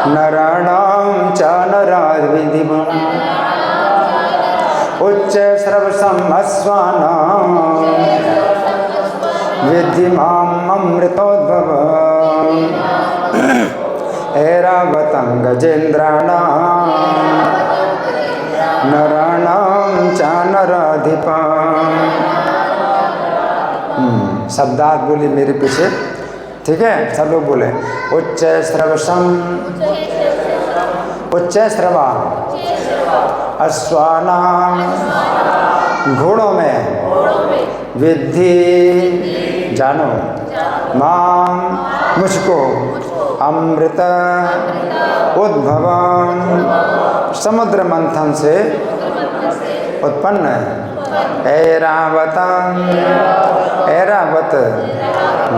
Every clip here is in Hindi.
नराणां च नराधिपम् उच्च श्रवसम् अश्वानां विद्धि माम् अमृतोद्भवम् ऐरावतं गजेन्द्राणां नराणां च नराधिपम्। शब्दार्थ बोली मेरे पीछे, ठीक है? सब लोग बोले उच्च श्रवसम, उच्च श्रवा अश्वानां, घोड़ों में विद्धि जानो, माम मुझको, अमृत उद्भवम समुद्र मंथन से उत्पन्न है। ऐरावतम, ऐरावत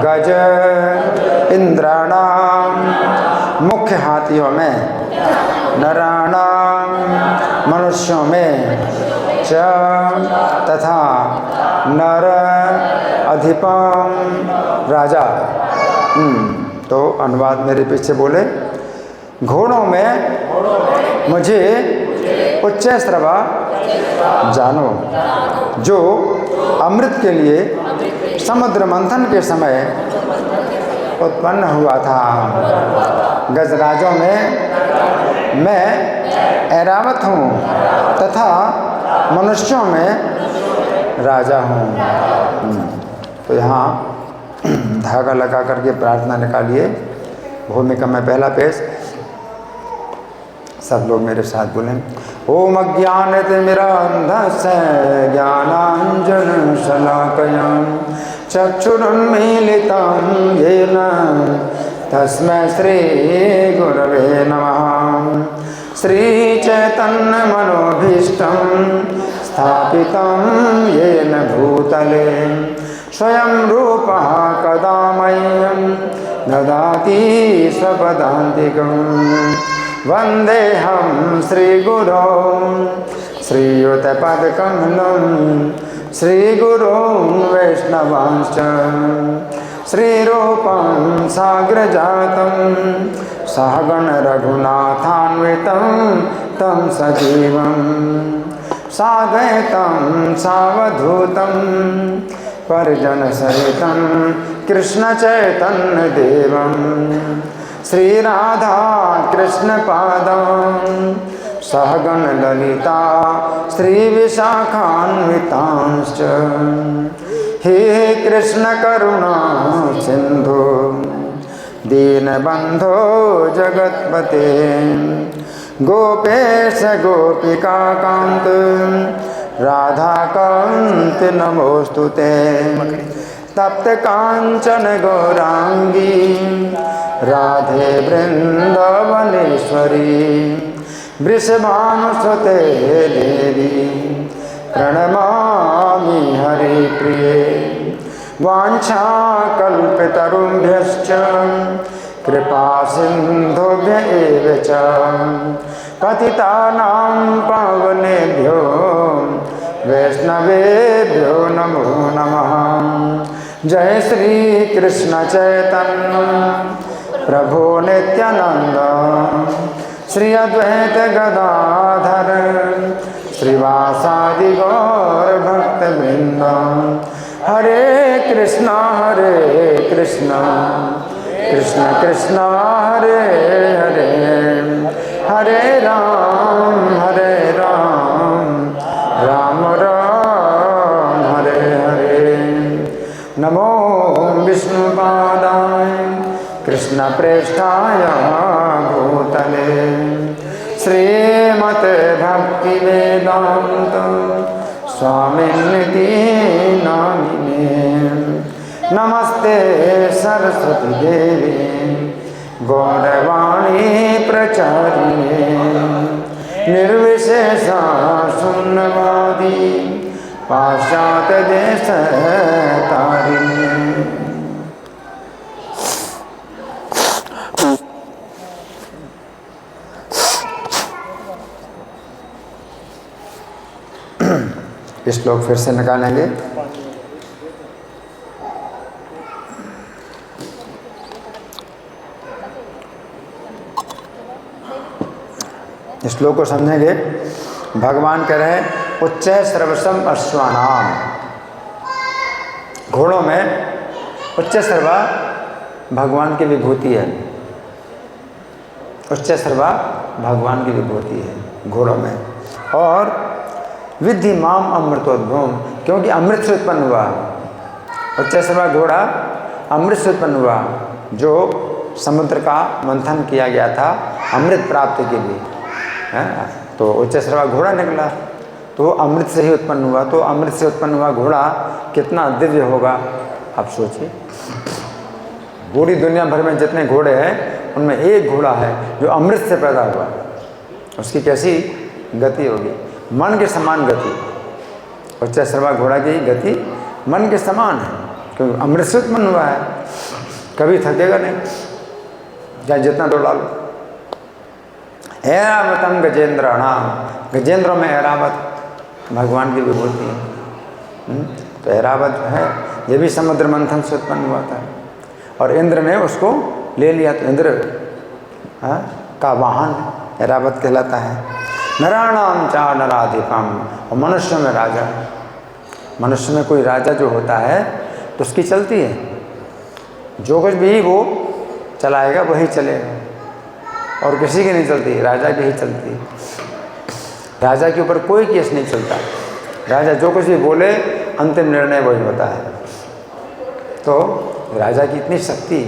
गज इंद्राणाम मुख्य हाथियों में, नराणाम मनुष्यों में, च तथा नर अधिपम राजा। तो अनुवाद मेरे पीछे बोले घोड़ों में मुझे उच्च श्रवा जानो, जो अमृत के लिए समुद्र मंथन के समय उत्पन्न हुआ था। गजराजों में मैं ऐरावत हूँ तथा मनुष्यों में राजा हूँ। तो यहाँ धागा लगा करके प्रार्थना निकालिए। भूमिका में पहला पेश, सब लोग मेरे साथ बोलें। ओम अज्ञानतिमिरान्धस्य ज्ञानाञ्जनशलाकया चक्षुरुन्मीलितं येन तस्मै श्रीगुरवे नमः। श्रीचैतन्यमनोभीष्टं स्थापितं येन भूतले स्वयं रूपः कदा मह्यं ददाति स्वपदान्तिकम्। वन्देऽहं श्रीगुरो श्रीयुतपदकमलं श्रीगुरुं वैष्णवांश्च श्रीरूपं साग्रजातं सहगण रघुनाथान्वितं तं सजीवं साद्वैतं सावधूतं परिजनसहितं कृष्णचैतन्यदेवं श्रीराधा कृष्णपादं सहगण ललिता श्रीविशाखान्वितांश्च। हे कृष्ण करुणा सिंधु दीनबंधो जगत्पते गोपेश गोपिकाकांत राधाकांत नमोस्तुते। तप्त कांचन गौरांगी राधे वृंदावनेश्वरी वृषभानुसुते देवी प्रणमामि हरिप्रिये। वाञ्छाकल्पतरुभ्यश्च कृपा सिन्धुभ्य एव च पतितानां पावनेभ्यो वैष्णवेभ्यो नमो नमः। जय श्री कृष्ण चैतन्य प्रभु नित्यानंद श्री अद्वैत गदाधर श्रीवासादि गौर भक्तवृंद। हरे कृष्णा कृष्ण कृष्ण हरे हरे हरे राम राम राम हरे हरे। नमो विष्णुपादाय कृष्ण प्रेष्ठाय भूतले श्रीमते भक्ति वेदांत स्वामिनिति नामिने। नमस्ते सरस्वती देवी गौरवाणी प्रचारिणे निर्विशेषा शून्यवादी पाश्चात्य देश तारिणे। श्लोक फिर से निकालेंगे। इस श्लोक को समझेंगे। भगवान कह रहे हैं उच्च सर्वसम अश्वानाम, घोड़ों में उच्च सर्वा भगवान की विभूति है। उच्च सर्वा भगवान की विभूति है घोड़ों में। और विद्धि माम अमृतोद्भवम, क्योंकि अमृत से उत्पन्न हुआ। उच्च सर्वा घोड़ा अमृत से उत्पन्न हुआ, जो समुद्र का मंथन किया गया था अमृत प्राप्ति के लिए, है। तो उच्च सर्वा घोड़ा निकला, तो अमृत से ही उत्पन्न हुआ। तो अमृत से उत्पन्न हुआ घोड़ा कितना दिव्य होगा, आप सोचिए। पूरी दुनिया भर में जितने घोड़े हैं उनमें एक घोड़ा है जो अमृत से पैदा हुआ, उसकी कैसी गति होगी, मन के समान गति। उच्च सर्वा घोड़ा की गति मन के समान है, क्योंकि अमृत से उत्पन्न हुआ है, कभी थकेगा नहीं, चाहे जितना दौड़ा लो। ऐरावतम गजेंद्राणाम, गजेंद्रों में ऐरावत भगवान की विभूति है। तो ऐरावत है, ये भी समुद्र मंथन से उत्पन्न हुआ था, और इंद्र ने उसको ले लिया। तो इंद्र का वाहन ऐरावत कहलाता है। नराणाम चा नराधिपम, और मनुष्य में राजा। मनुष्य में कोई राजा जो होता है तो उसकी चलती है, जो कुछ भी वो चलाएगा वही चलेगा, और किसी की नहीं चलती, राजा की ही चलती। राजा के ऊपर कोई केस नहीं चलता, राजा जो कुछ भी बोले अंतिम निर्णय वही होता है। तो राजा की इतनी शक्ति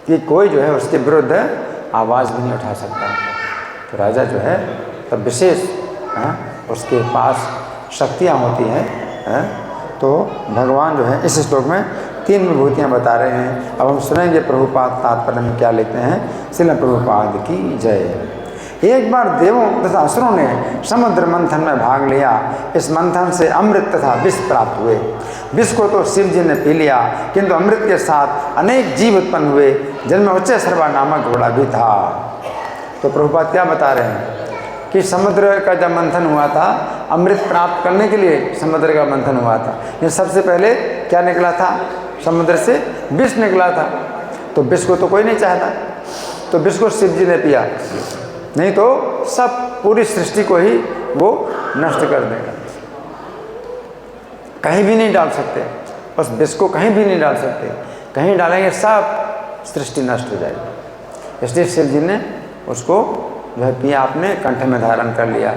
कि कोई जो है उसके विरुद्ध आवाज़ भी नहीं उठा सकता। तो राजा जो है तब विशेष उसके पास शक्तियाँ होती हैं। तो भगवान जो है इस श्लोक में 3 विभूतियाँ बता रहे हैं। अब हम सुनेंगे प्रभुपाद तात्पर्य में क्या लिखते हैं। श्रील प्रभुपाद की जय। एक बार देवों तथा असुरों ने समुद्र मंथन में भाग लिया। इस मंथन से अमृत तथा विष प्राप्त हुए। विष को तो शिव जी ने पी लिया, किंतु अमृत के साथ अनेक जीव उत्पन्न हुए, जिनमें उच्च सर्वा नामक घोड़ा भी था। तो प्रभुपाद क्या बता रहे हैं कि समुद्र का जब मंथन हुआ था, अमृत प्राप्त करने के लिए समुद्र का मंथन हुआ था। ये सबसे पहले क्या निकला था, समुद्र से विष निकला था। तो विष को तो कोई नहीं चाहता, तो विष को शिव जी ने पिया, नहीं तो सब पूरी सृष्टि को ही वो नष्ट कर देगा। कहीं भी नहीं डाल सकते, बस विष को कहीं भी नहीं डाल सकते, कहीं डालेंगे सब सृष्टि नष्ट हो जाएगी। इसलिए शिव जी ने उसको जो है पिया, अपने कंठ में धारण कर लिया।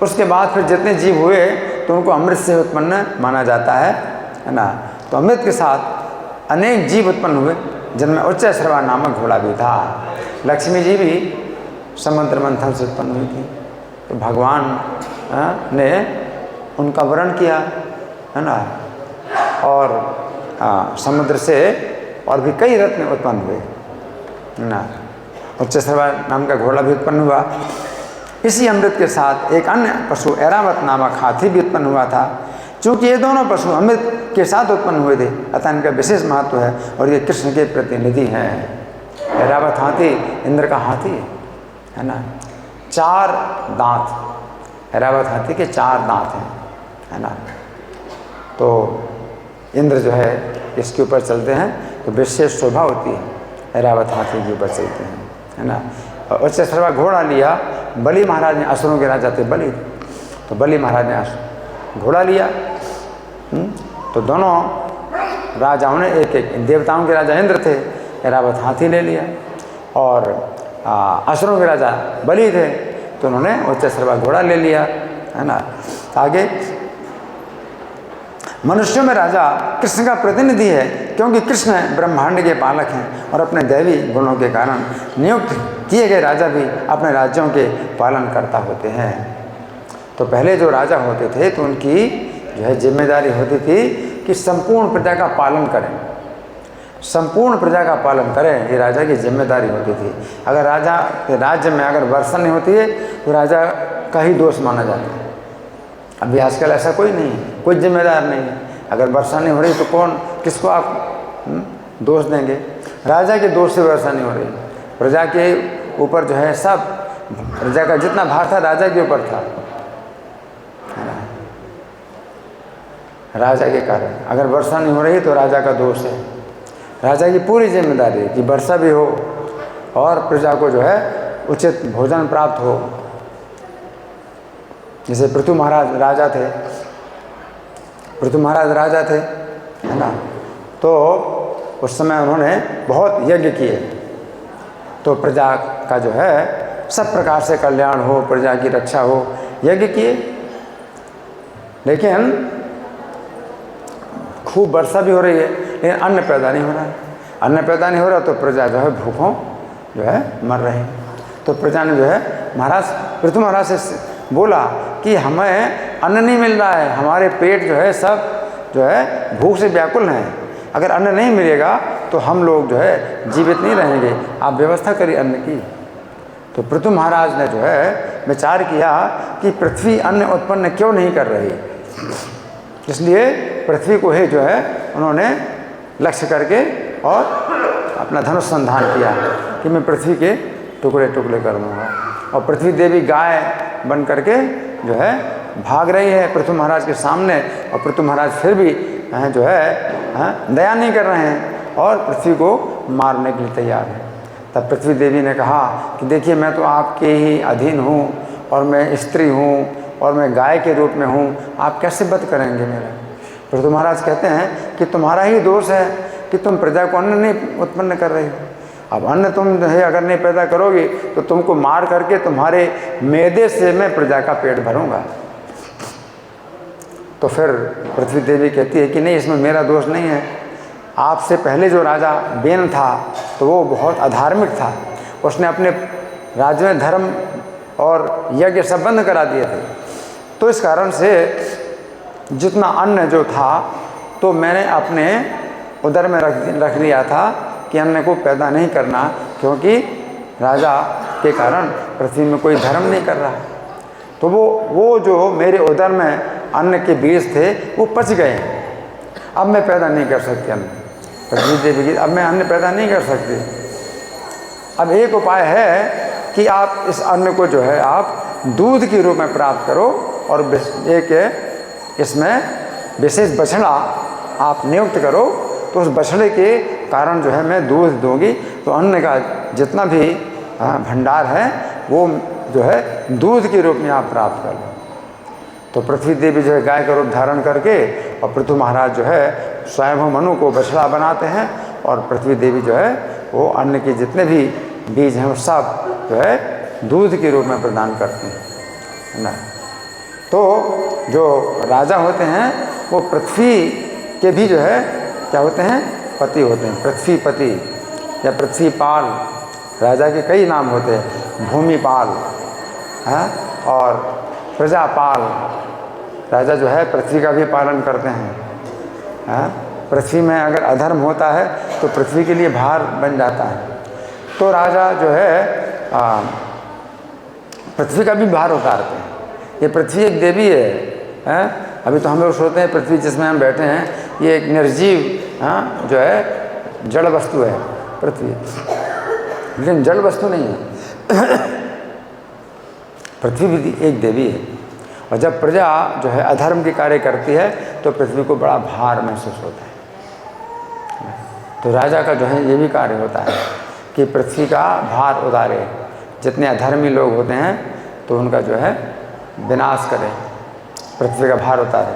उसके बाद फिर जितने जीव हुए तो उनको अमृत से उत्पन्न माना जाता है ना। तो अमृत के साथ अनेक जीव उत्पन्न हुए, जिनमें उच्च सर्वा नामक घोड़ा भी था। लक्ष्मी जी भी समुद्र मंथन से उत्पन्न हुई थी। तो भगवान ने उनका वर्ण किया, है ना। और समुद्र से और भी कई रत्न उत्पन्न हुए, है ना। उच्च सर्वा नाम का घोड़ा भी उत्पन्न हुआ। इसी अमृत के साथ एक अन्य पशु ऐरावत नामक हाथी भी उत्पन्न हुआ था। चूँकि ये दोनों पशु अमृत के साथ उत्पन्न हुए थे, अतः इनका विशेष महत्व है और ये कृष्ण के प्रतिनिधि हैं। ऐरावत हाथी इंद्र का हाथी है ना। 4 दांत, ऐरावत हाथी के 4 दांत हैं, है ना। तो इंद्र जो है इसके ऊपर चलते हैं तो विशेष शोभा होती है, ऐरावत हाथी के ऊपर चलते हैं, है ना। और उच्च सर्वा घोड़ा लिया। बलि महाराज ने, असुरों के राजा थे बलि, तो बलि महाराज ने घोड़ा लिया। तो दोनों राजाओं ने एक एक, देवताओं के राजा इंद्र थे, ऐरावत हाथी ले लिया, और असुरों के राजा बलि थे तो उन्होंने उच्च सर्वा घोड़ा ले लिया, है ना। आगे मनुष्यों में राजा कृष्ण का प्रतिनिधि है, क्योंकि कृष्ण ब्रह्मांड के पालक हैं और अपने दैवी गुणों के कारण नियुक्त किए गए राजा भी अपने राज्यों के पालन करता होते हैं। तो पहले जो राजा होते थे तो उनकी जो है जिम्मेदारी होती थी कि संपूर्ण प्रजा का पालन करें, संपूर्ण प्रजा का पालन करें, ये राजा की जिम्मेदारी होती थी। अगर राजा के राज्य में अगर वर्षा नहीं होती है तो राजा का ही दोष माना जाता है। अभी आजकल ऐसा कोई नहीं है, कोई जिम्मेदार नहीं है। अगर वर्षा नहीं हो रही तो कौन, किसको आप दोष देंगे? राजा के दोष से वर्षा नहीं हो रही। प्रजा के ऊपर जो है सब, प्रजा का जितना भार था राजा के ऊपर था, है ना। राजा के कारण अगर वर्षा नहीं हो रही तो राजा का दोष है। राजा की पूरी जिम्मेदारी है कि वर्षा भी हो और प्रजा को जो है उचित भोजन प्राप्त हो। जैसे पृथु महाराज राजा थे, है ना, तो उस समय उन्होंने बहुत यज्ञ किए, तो प्रजा का जो है सब प्रकार से कल्याण हो, प्रजा की रक्षा हो, यज्ञ किए। लेकिन खूब वर्षा भी हो रही है, लेकिन अन्न पैदा नहीं हो रहा है। अन्न पैदा नहीं हो रहा तो प्रजा जो है भूखों जो है मर रहे हैं। तो प्रजा ने जो है पृथु महाराज से बोला कि हमें अन्न नहीं मिल रहा है, हमारे पेट जो है सब जो है भूख से व्याकुल हैं, अगर अन्न नहीं मिलेगा तो हम लोग जो है जीवित नहीं रहेंगे, आप व्यवस्था करिए अन्न की। तो पृथु महाराज ने जो है विचार किया कि पृथ्वी अन्न उत्पन्न क्यों नहीं कर रही, इसलिए पृथ्वी को ही जो है उन्होंने लक्ष्य करके और अपना धनुष संधान किया कि मैं पृथ्वी के टुकड़े टुकड़े कर दूँगा। और पृथ्वी देवी गाय बन करके जो है भाग रही है पृथु महाराज के सामने, और पृथु महाराज फिर भी जो है दया नहीं कर रहे हैं और पृथ्वी को मारने के लिए तैयार है। तब पृथ्वी देवी ने कहा कि देखिए मैं तो आपके ही अधीन हूँ और मैं स्त्री हूँ और मैं गाय के रूप में हूँ, आप कैसे वध करेंगे मेरा। पृथु महाराज कहते हैं कि तुम्हारा ही दोष है कि तुम प्रजा को अन्न नहीं उत्पन्न कर रहे हो। अब अन्न तुम जो है अगर नहीं पैदा करोगे तो तुमको मार करके तुम्हारे मैदे से मैं प्रजा का पेट भरूंगा। तो फिर पृथ्वी देवी कहती है कि नहीं, इसमें मेरा दोष नहीं है, आपसे पहले जो राजा बेन था तो वो बहुत अधार्मिक था, उसने अपने राज्य में धर्म और यज्ञ सब बंद करा दिए थे। तो इस कारण से जितना अन्न जो था तो मैंने अपने उदर में रख लिया था कि अन्न को पैदा नहीं करना, क्योंकि राजा के कारण पृथ्वी में कोई धर्म नहीं कर रहा। तो वो जो मेरे उदर में अन्न के बीज थे वो पच गए, अब मैं पैदा नहीं कर सकती अन्न। पृथ्वी देवी की अब मैं अन्न पैदा नहीं कर सकती। अब एक उपाय है कि आप इस अन्न को जो है आप दूध के रूप में प्राप्त करो और एक इसमें विशेष बछड़ा आप नियुक्त करो, तो उस बछड़े के कारण जो है मैं दूध दूंगी, तो अन्न का जितना भी भंडार है वो जो है दूध के रूप में आप प्राप्त कर लो। तो पृथ्वी देवी जो है गाय का रूप धारण करके और पृथु महाराज जो है स्वयं मनु को बछड़ा बनाते हैं, और पृथ्वी देवी जो है वो अन्न के जितने भी बीज हैं वो सब जो है दूध के रूप में प्रदान करती हैं ना। तो जो राजा होते हैं वो पृथ्वी के भी जो है क्या होते हैं, पति होते हैं, पृथ्वीपति या पृथ्वीपाल। राजा के कई नाम होते हैं, भूमिपाल है और प्रजापाल। राजा जो है पृथ्वी का भी पालन करते हैं। पृथ्वी में अगर अधर्म होता है तो पृथ्वी के लिए भार बन जाता है, तो राजा जो है पृथ्वी का भी भार उतारते हैं। ये पृथ्वी एक देवी है। अभी तो हम लोग सोचते हैं पृथ्वी जिसमें हम बैठे हैं ये एक निर्जीव जो है जड़ वस्तु है पृथ्वी, लेकिन जड़ वस्तु नहीं है। पृथ्वी भी एक देवी है, और जब प्रजा जो है अधर्म के कार्य करती है तो पृथ्वी को बड़ा भार महसूस होता है। तो राजा का जो है ये भी कार्य होता है कि पृथ्वी का भार उतारे, जितने अधर्मी लोग होते हैं तो उनका जो है विनाश करे, पृथ्वी का भार उतारे।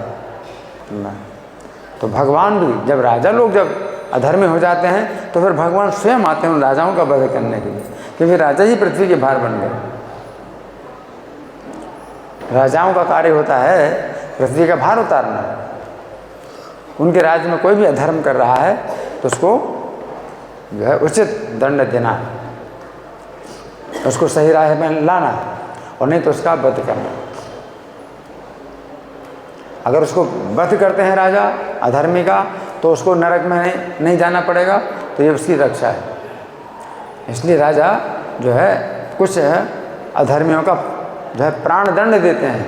तो भगवान भी जब राजा लोग जब अधर्मी हो जाते हैं तो फिर भगवान स्वयं आते हैं उन राजाओं का वध करने के लिए, क्योंकि राजा ही पृथ्वी के भार बन गए। राजाओं का कार्य होता है पृथ्वी का भार उतारना। उनके राज्य में कोई भी अधर्म कर रहा है तो उसको जो है उचित दंड देना, उसको सही राह में लाना, और नहीं तो उसका वध करना। अगर उसको वध करते हैं राजा अधर्मी का तो उसको नरक में नहीं जाना पड़ेगा, तो ये उसकी रक्षा है। इसलिए राजा जो है कुछ अधर्मियों का जो है प्राण दंड देते हैं,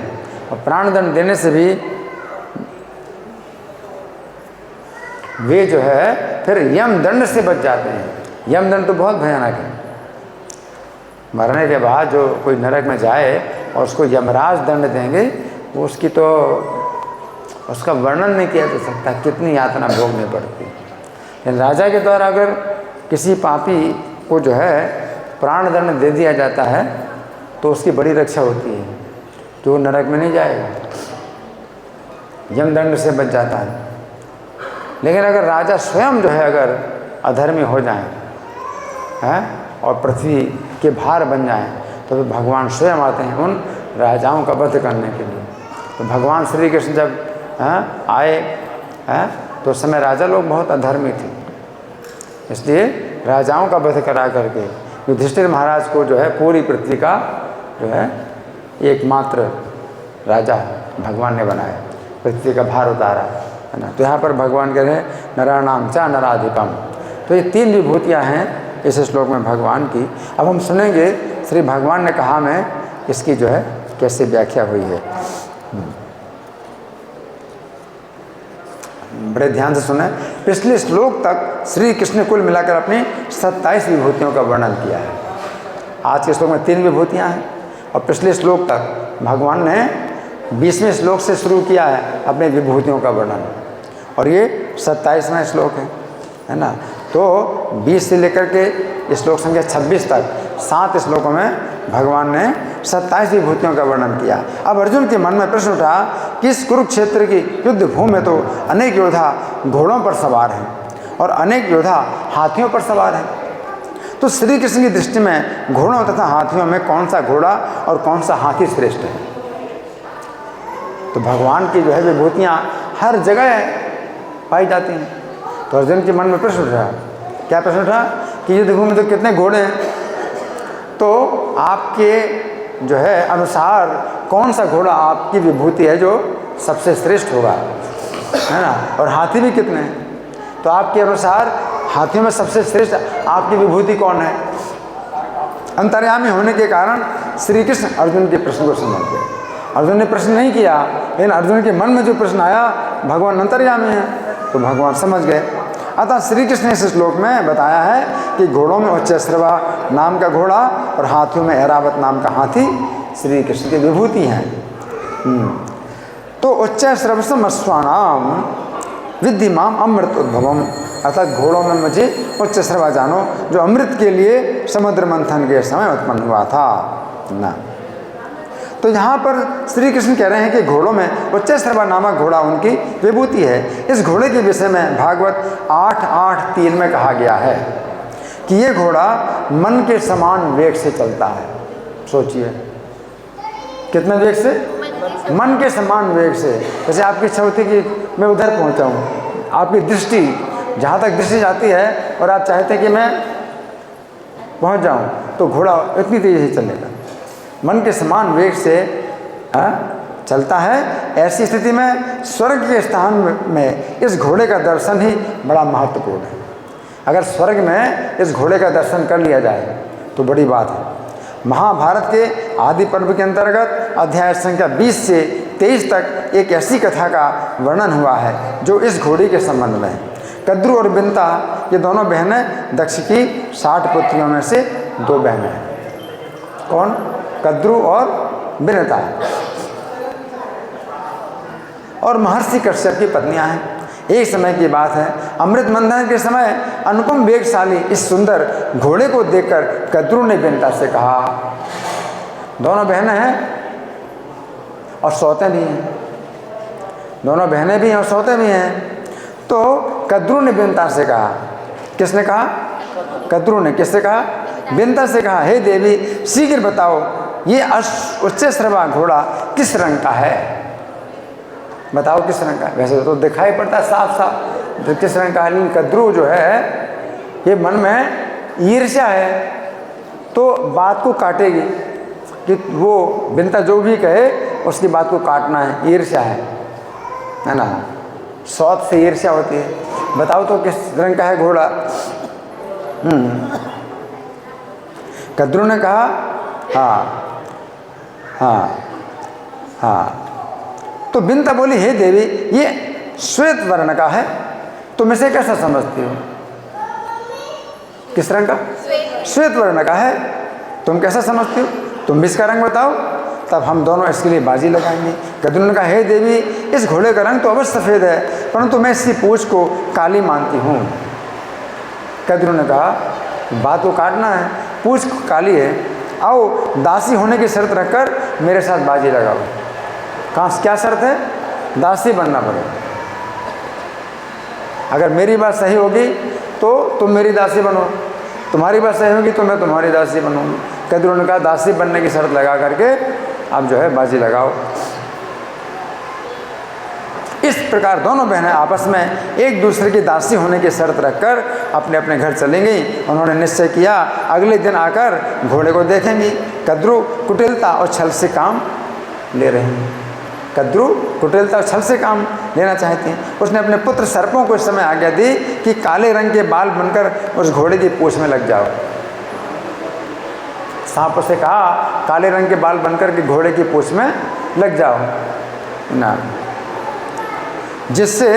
और प्राण दंड देने से भी वे जो है फिर यम दंड से बच जाते हैं। यम दंड तो बहुत भयानक है। मरने के बाद जो कोई नरक में जाए और उसको यमराज दंड देंगे, वो उसकी तो उसका वर्णन नहीं किया जा सकता, कितनी यातना भोगनी पड़ती है। लेकिन राजा के द्वारा अगर किसी पापी को जो है प्राण दंड दे दिया जाता है तो उसकी बड़ी रक्षा होती है, तो वो नरक में नहीं जाएगा, यमदंड से बच जाता है। लेकिन अगर राजा स्वयं जो है अगर अधर्मी हो जाए हैं और पृथ्वी के भार बन जाएं, तो फिर भगवान स्वयं आते हैं उन राजाओं का वध करने के लिए। तो भगवान श्री कृष्ण जब आए तो उस समय राजा लोग बहुत अधर्मी थे, इसलिए राजाओं का वध करा करके युधिष्ठिर महाराज को जो है पूरी पृथ्वी का जो है एकमात्र राजा भगवान ने बनाया, पृथ्वी का भार उतारा, है ना। तो यहाँ पर भगवान कह रहे हैं नराणाम च नराधिपम। तो ये 3 विभूतियाँ हैं इस श्लोक में भगवान की। अब हम सुनेंगे श्री भगवान ने कहा में इसकी जो है कैसे व्याख्या हुई है। बड़े ध्यान से सुने। पिछले श्लोक तक श्री कृष्ण ने कुल मिलाकर अपनी 27 विभूतियों का वर्णन किया है। आज के श्लोक में 3 विभूतियाँ हैं और पिछले श्लोक तक भगवान ने 20वें श्लोक से शुरू किया है अपने विभूतियों का वर्णन, और ये 27वां श्लोक है ना। तो 20 से लेकर के श्लोक संख्या 26 तक 7 श्लोकों में भगवान ने 27 विभूतियों का वर्णन किया। अब अर्जुन के मन में प्रश्न उठा कि इस कुरुक्षेत्र की युद्ध भूमि में तो अनेक योद्धा घोड़ों पर सवार हैं और अनेक योद्धा हाथियों पर सवार हैं, तो श्री कृष्ण की दृष्टि में घोड़ों तथा हाथियों में कौन सा घोड़ा और कौन सा हाथी श्रेष्ठ है? तो भगवान की जो है विभूतियाँ हर जगह पाई जाती हैं। तो अर्जुन के मन में प्रश्न उठा, क्या प्रश्न उठा कि युद्ध भूमि में तो कितने घोड़े हैं, तो आपके जो है अनुसार कौन सा घोड़ा आपकी विभूति है जो सबसे श्रेष्ठ होगा, है ना। और हाथी भी कितने हैं, तो आपके अनुसार हाथियों में सबसे श्रेष्ठ आपकी विभूति कौन है? अंतर्यामी होने के कारण श्री कृष्ण अर्जुन के प्रश्न को समझ गए। अर्जुन ने प्रश्न नहीं किया, लेकिन अर्जुन के मन में जो प्रश्न आया भगवान अंतर्यामी है, तो भगवान समझ गए। अतः श्री कृष्ण ने इस श्लोक में बताया है कि घोड़ों में उच्चैःश्रवा नाम का घोड़ा और हाथियों में ऐरावत नाम का हाथी श्री कृष्ण की विभूति हैं। तो उच्चैःश्रवसम अश्वानाम विद्धि माम अमृत उद्भवम, अर्थात घोड़ों में मुझे उच्चैःश्रवा जानो जो अमृत के लिए समुद्र मंथन के समय उत्पन्न हुआ था ना। तो यहाँ पर श्री कृष्ण कह रहे हैं कि घोड़ों में उच्चैःश्रवा नामक घोड़ा उनकी विभूति है। इस घोड़े के विषय में भागवत 8:8-3 में कहा गया है कि ये घोड़ा मन के समान वेग से चलता है। सोचिए कितने वेग से? मन के समान वेग से। जैसे आपकी इच्छा होती है कि मैं उधर पहुँचाऊँ, आपकी दृष्टि जहाँ तक दृष्टि जाती है और आप चाहते हैं कि मैं पहुँच जाऊँ, तो घोड़ा इतनी तेज़ी से चलेगा, मन के समान वेग से चलता है। ऐसी स्थिति में स्वर्ग के स्थान में इस घोड़े का दर्शन ही बड़ा महत्वपूर्ण है। अगर स्वर्ग में इस घोड़े का दर्शन कर लिया जाए तो बड़ी बात है। महाभारत के आदि पर्व के अंतर्गत अध्याय संख्या 20 से 23 तक एक ऐसी कथा का वर्णन हुआ है जो इस घोड़े के संबंध में है। कद्रु और बिंता ये दोनों बहनें दक्ष की 60 पुत्रियों में से 2 बहनें हैं। कौन? कद्रु और बिनता, और महर्षि कश्यप की पत्नियां हैं। एक समय की बात है, अमृत मंथन के समय अनुपम वेगशाली इस सुंदर घोड़े को देखकर कद्रु ने बिनता से कहा, दोनों बहनें हैं और सौतें भी हैं, दोनों बहनें भी हैं और सौतें भी हैं। तो कद्रु ने बिनता से कहा, किसने कहा? कद्रु ने। किससे कहा? बिनता से कहा, हे देवी शीघ्र बताओ ये उच्चैःश्रवा घोड़ा किस रंग का है? बताओ किस रंग का है? वैसे तो दिखाई पड़ता है साफ साफ तो किस रंग का है, लेकिन कद्रु जो है ये मन में ईर्ष्या है, तो बात को काटेगी कि वो बिनता जो भी कहे उसकी बात को काटना है, ईर्ष्या है ना। सौत से ईर्ष्या होती है। बताओ तो किस रंग का है घोड़ा? कद्रु ने कहा हाँ हाँ हाँ। तो बिनता बोली, हे देवी ये श्वेत वर्ण का है, तुम इसे कैसा समझती हो? किस रंग का? श्वेत वर्ण का है, तुम कैसा समझती हो? तुम भी इसका रंग बताओ, तब हम दोनों इसके लिए बाजी लगाएंगे। कद्रु ने कहा, हे देवी इस घोड़े का रंग तो अवश्य सफ़ेद है, परंतु मैं इसकी पूंछ को काली मानती हूँ। कद्रु ने कहा, बात को काटना है, पूछ काली है, आओ दासी होने की शर्त रखकर मेरे साथ बाजी लगाओ। कहाँ क्या शर्त है? दासी बनना पड़ेगा। अगर मेरी बात सही होगी तो तुम मेरी दासी बनो, तुम्हारी बात सही होगी तो मैं तुम्हारी दासी बनूंगी। कद्रू ने कहा दासी बनने की शर्त लगा करके आप जो है बाजी लगाओ। इस प्रकार दोनों बहनें आपस में एक दूसरे की दासी होने की शर्त रखकर अपने अपने घर चली गई। उन्होंने निश्चय किया अगले दिन आकर घोड़े को देखेंगी। कद्रू कुटिलता और छल से काम ले रहे हैं। कद्रू कुटिलता और छल से काम लेना चाहती हैं। उसने अपने पुत्र सर्पों को इस समय आज्ञा दी कि काले रंग के बाल बनकर उस घोड़े की पूंछ में लग जाओ। सांप से कहा काले रंग के बाल बनकर के घोड़े की पूंछ में लग जाओ ना, जिससे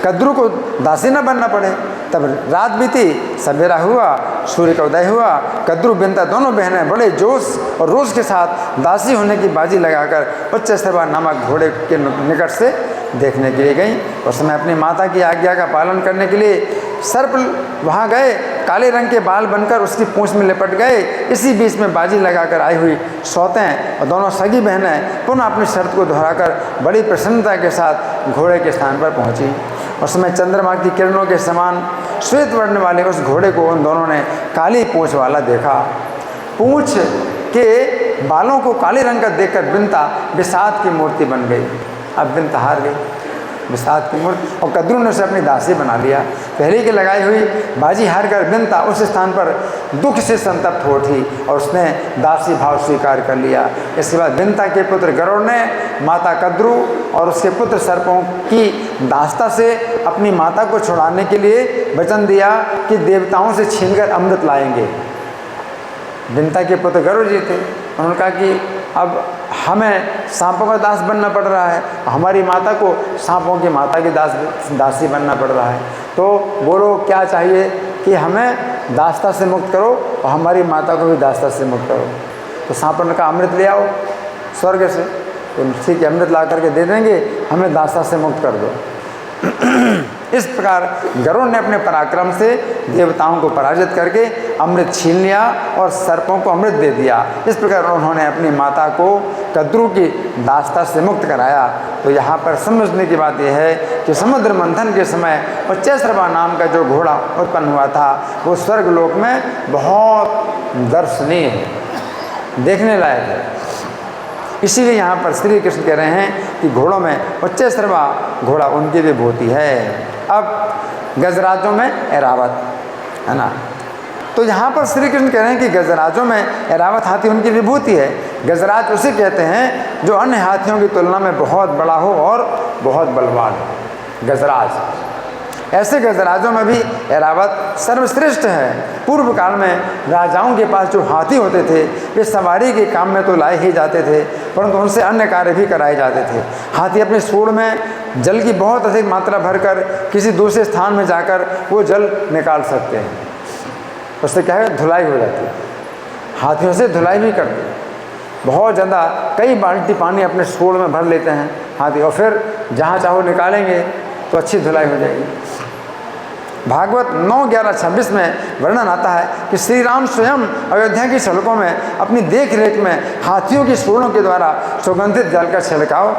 कद्रू को दासी न बनना पड़े। तब रात बीती, सवेरा हुआ, सूर्य का उदय हुआ। कद्रू बिनता दोनों बहनें बड़े जोश और रोष के साथ दासी होने की बाजी लगाकर उच्चस्तरवा नामक घोड़े के निकट से देखने के लिए गईं। उस समय अपनी माता की आज्ञा का पालन करने के लिए सर्प वहाँ गए, काले रंग के बाल बनकर उसकी पूंछ में लिपट गए। इसी बीच में बाजी लगाकर आई हुई सौतें और दोनों सगी बहनें पुनः अपनी शर्त को दोहराकर बड़ी प्रसन्नता के साथ घोड़े के स्थान पर पहुँची। उस समय चंद्रमा की किरणों के समान श्वेत वर्ण वाले उस घोड़े को उन दोनों ने काली पूंछ वाला देखा। पूंछ के बालों को काले रंग का देखकर बिनता विषाद की मूर्ति बन गई। अब बिनता हार गई, विषाद की मूर्ति, और कद्रू ने उसे अपनी दासी बना लिया। पहले की लगाई हुई बाजी हार कर बिनता उस स्थान पर दुख से संतप्त हो उठी और उसने दासी भाव स्वीकार कर लिया। इसके बाद बिनता के पुत्र गरुड़ ने माता कद्रू और उसके पुत्र सर्पों की दास्ता से अपनी माता को छुड़ाने के लिए वचन दिया कि देवताओं से छीनकर अमृत लाएंगे। बिनता के पुत्र गरुड़ जी थे। उन्होंने कहा कि अब हमें सांपों का दास बनना पड़ रहा है, हमारी माता को सांपों की माता की दासी बनना पड़ रहा है, तो बोलो क्या चाहिए कि हमें दास्ता से मुक्त करो और हमारी माता को भी दास्ता से मुक्त करो। तो सांपों ने कहा अमृत ले आओ स्वर्ग से। तो ठीक है, अमृत ला करके दे देंगे, हमें दास्ता से मुक्त कर दो। इस प्रकार गरुड़ ने अपने पराक्रम से देवताओं को पराजित करके अमृत छीन लिया और सर्पों को अमृत दे दिया। इस प्रकार उन्होंने अपनी माता को कद्रू की दास्ता से मुक्त कराया। तो यहाँ पर समझने की बात यह है कि समुद्र मंथन के समय उच्चैश्रवा नाम का जो घोड़ा उत्पन्न हुआ था वो स्वर्गलोक में बहुत दर्शनीय है, देखने लायक है। इसीलिए यहाँ पर श्री कृष्ण कह रहे हैं कि घोड़ों में उच्चैश्रवा घोड़ा उनकी विभूति है। अब गजराजों में ऐरावत है ना, तो यहाँ पर श्री कृष्ण कह रहे हैं कि गजराजों में ऐरावत हाथी उनकी विभूति है। गजराज उसे कहते हैं जो अन्य हाथियों की तुलना में बहुत बड़ा हो और बहुत बलवान हो। गजराज, ऐसे गजराजों में भी ऐरावत सर्वश्रेष्ठ है। पूर्व काल में राजाओं के पास जो हाथी होते थे वे सवारी के काम में तो लाए ही जाते थे, परंतु उनसे अन्य कार्य भी कराए जाते थे। हाथी अपने सूंड में जल की बहुत अधिक मात्रा भरकर किसी दूसरे स्थान में जाकर वो जल निकाल सकते हैं। उससे क्या है, धुलाई हो जाती है। हाथियों से धुलाई भी करते हैं, बहुत ज़्यादा कई बाल्टी पानी अपने सूंड में भर लेते हैं हाथी, और फिर जहाँ चाहो निकालेंगे तो अच्छी धुलाई हो जाएगी। भागवत 9:11-26 में वर्णन आता है कि श्री राम स्वयं अयोध्या की सड़कों में अपनी देख रेख में हाथियों की सूंडों के द्वारा सुगंधित जल का छिड़काव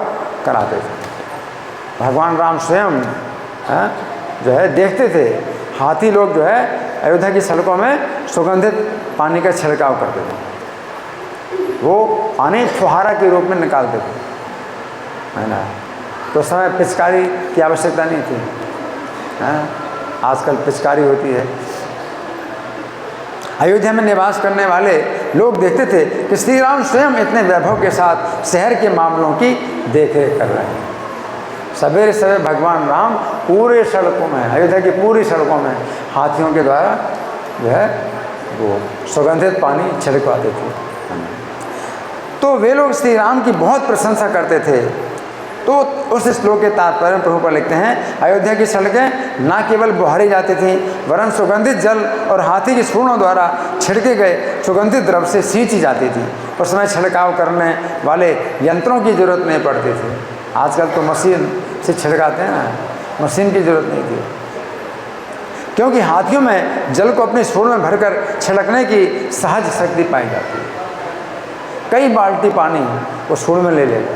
कराते थे। भगवान राम स्वयं जो है देखते थे हाथी लोग जो है अयोध्या की सड़कों में सुगंधित पानी का छिड़काव करते थे। वो पानी फुहारा के रूप में निकालते थे, है ना। तो समय पिचकारी की आवश्यकता नहीं थी, आजकल पिचकारी होती है। अयोध्या में निवास करने वाले लोग देखते थे कि श्री राम स्वयं इतने वैभव के साथ शहर के मामलों की देखरेख कर रहे हैं। सवेरे सवेरे भगवान राम पूरे सड़कों में, अयोध्या की पूरी सड़कों में हाथियों के द्वारा जो है वो सुगंधित पानी छिड़कवाते थे। तो वे लोग श्री राम की बहुत प्रशंसा करते थे। तो उस श्लोक के तात्पर्य में प्रभुपाद लिखते हैं, अयोध्या की सड़कें न केवल बुहारी जाती थीं वरन सुगंधित जल और हाथी की सूंडों द्वारा छिड़के गए सुगंधित द्रव से सींची जाती थी। उस समय छिड़काव करने वाले यंत्रों की जरूरत नहीं पड़ती थी। आजकल तो मशीन से छिड़काते हैं ना, मशीन की जरूरत नहीं थी। क्योंकि हाथियों में जल को अपने सूंड में भरकर छिड़कने की सहज शक्ति पाई जाती है। कई बाल्टी पानी वो सूंड में ले लेगा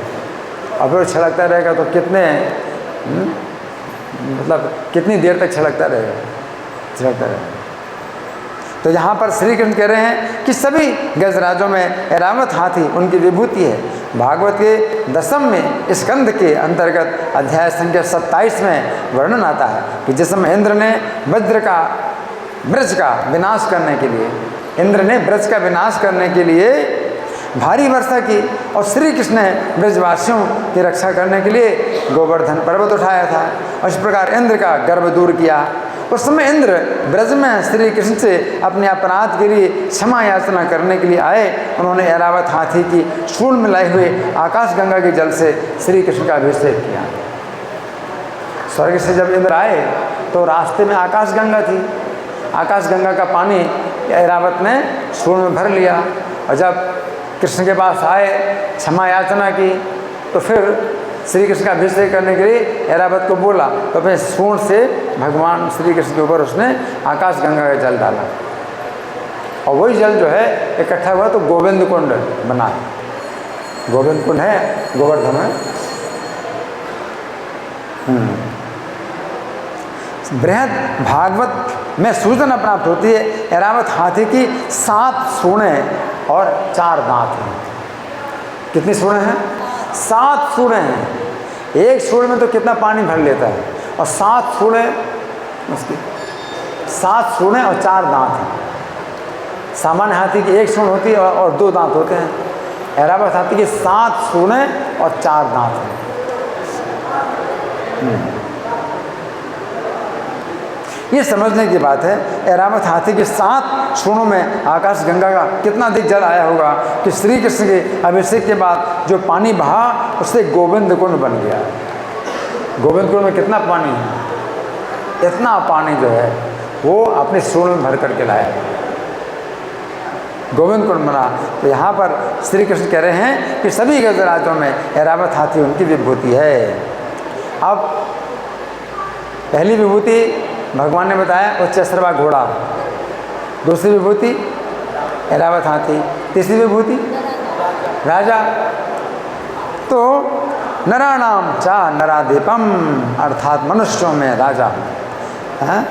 और फिर छिड़कता रहेगा तो मतलब कितनी देर तक छिड़कता रहेगा। तो यहाँ पर श्री कृष्ण कह रहे हैं कि सभी गजराजों में ऐरावत हाथी उनकी विभूति है। भागवत के 10वें में स्कंद के अंतर्गत अध्याय संख्या 27 में वर्णन आता है कि जिस समय इंद्र ने ब्रज का विनाश करने के लिए भारी वर्षा की और श्री कृष्ण ने ब्रजवासियों की रक्षा करने के लिए गोवर्धन पर्वत उठाया था और इस प्रकार इंद्र का गर्व दूर किया। उस समय इंद्र ब्रज में श्री कृष्ण से अपने अपराध के लिए क्षमा याचना करने के लिए आए। उन्होंने ऐरावत हाथी की सूंड में लाए हुए आकाश गंगा के जल से श्री कृष्ण का अभिषेक किया। स्वर्ग से जब इंद्र आए तो रास्ते में आकाश गंगा थी। आकाश गंगा का पानी ऐरावत ने सूंड में भर लिया और जब कृष्ण के पास आए, क्षमा याचना की, तो फिर श्री कृष्ण का अभिषेक करने के लिए ऐरावत को बोला तो अपने सूंड से भगवान श्री कृष्ण के ऊपर उसने आकाश गंगा का जल डाला और वही जल जो है इकट्ठा हुआ तो गोविंद कुंड बना। गोविंद कुंड है गोवर्धन में। बृहद भागवत में सूचना प्राप्त होती है ऐरावत हाथी की 7 सूंडें और 4 दांत हैं। कितनी सूंडें हैं? 7 सूंडें हैं। एक सूंड में तो कितना पानी भर लेता है और 7 सूंडें उसकी 7 सूंडें और 4 दांत हैं। सामान्य हाथी की 1 सूंड होती है और 2 दांत होते हैं। ऐरावत हाथी की 7 सूंडें और 4 दांत हैं। ये समझने की बात है ऐरावत हाथी के 7 सूंडों में आकाश गंगा का कितना अधिक जल आया होगा कि श्री कृष्ण के अभिषेक के बाद जो पानी बहा उससे गोविंद कुंड बन गया। गोविंद कुंड में कितना पानी है? इतना पानी जो है वो अपने सूंड में भर करके लाया, गोविंद कुंड बना। तो यहाँ पर श्री कृष्ण कह रहे हैं कि सभी गजराजों में ऐरावत हाथी उनकी विभूति है। अब पहली विभूति भगवान ने बताया उच्चश्रवा घोड़ा, दूसरी विभूति ऐरावत हाथी, तीसरी विभूति राजा। तो नराणाम चा नराधिपम अर्थात मनुष्यों में राजा है।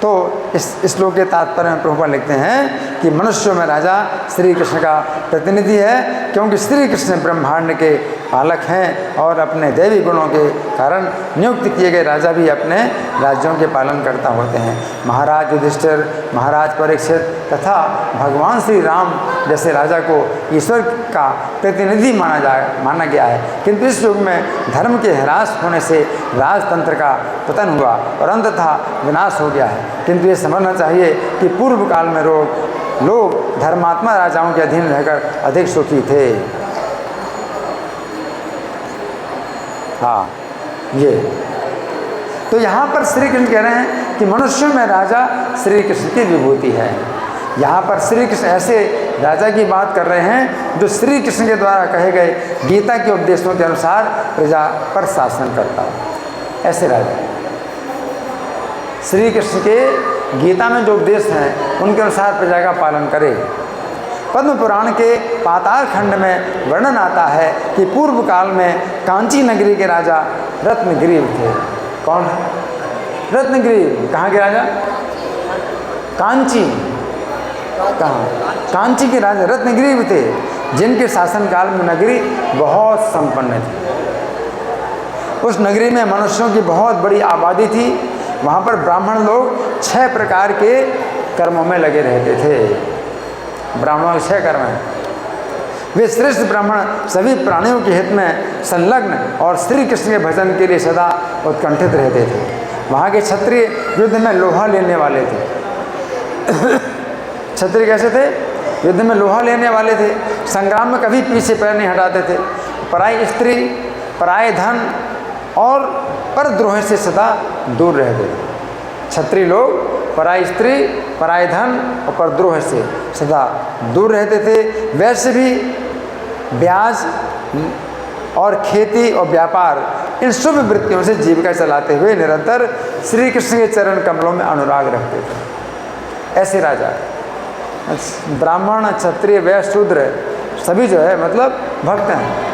तो इस श्लोक के तात्पर्य में प्रभुपाद लिखते हैं कि मनुष्यों में राजा श्री कृष्ण का प्रतिनिधि है, क्योंकि श्री कृष्ण ब्रह्मांड के पालक हैं और अपने दैवी गुणों के कारण नियुक्त किए गए राजा भी अपने राज्यों के पालन करता होते हैं। महाराज युधिष्ठिर, महाराज परीक्षित तथा भगवान श्री राम जैसे राजा को ईश्वर का प्रतिनिधि माना गया है। किंतु इस युग में धर्म के ह्रास होने से राजतंत्र का पतन हुआ और अंततः विनाश हो गया है। किंतु ये समझना चाहिए कि पूर्व काल में लोग धर्मात्मा राजाओं के अधीन रहकर अधिक सुखी थे। हाँ, ये तो यहाँ पर श्री कृष्ण कह रहे हैं कि मनुष्यों में राजा श्री कृष्ण की विभूति है। यहाँ पर श्री कृष्ण ऐसे राजा की बात कर रहे हैं जो श्री कृष्ण के द्वारा कहे गए गीता के उपदेशों के अनुसार प्रजा पर शासन करता है। ऐसे राजा श्री कृष्ण के गीता में जो उपदेश हैं उनके अनुसार प्रजा का पालन करे। पद्म पुराण के पाताल खंड में वर्णन आता है कि पूर्व काल में कांची नगरी के राजा रत्नग्रीव थे। कौन है रत्नग्रीव? कहाँ के राजा? कांची। कहाँ? कांची के राजा रत्नग्रीव थे, जिनके शासनकाल में नगरी बहुत संपन्न थी। उस नगरी में मनुष्यों की बहुत बड़ी आबादी थी। वहाँ पर ब्राह्मण लोग 6 प्रकार के कर्मों में लगे रहते थे। ब्राह्मणों के 6 कर्म हैं। वे श्रेष्ठ ब्राह्मण सभी प्राणियों के हित में संलग्न और श्री कृष्ण के भजन के लिए सदा उत्कंठित रहते थे। वहाँ के क्षत्रिय युद्ध में लोहा लेने वाले थे। क्षत्रिय कैसे थे? युद्ध में लोहा लेने वाले थे। संग्राम में कभी पीछे पैर नहीं हटाते थे। पराई स्त्री, पराये धन और परद्रोह से सदा दूर रहते थे। क्षत्रिय लोग पराई स्त्री, पराय धन और परद्रोह से सदा दूर रहते थे। वैसे भी ब्याज और खेती और व्यापार इन शुभ वृत्तियों से जीविका चलाते हुए निरंतर श्री कृष्ण के चरण कमलों में अनुराग रखते थे। ऐसे राजा ब्राह्मण, क्षत्रिय, वैश्य, शूद्र सभी जो है मतलब भक्त हैं।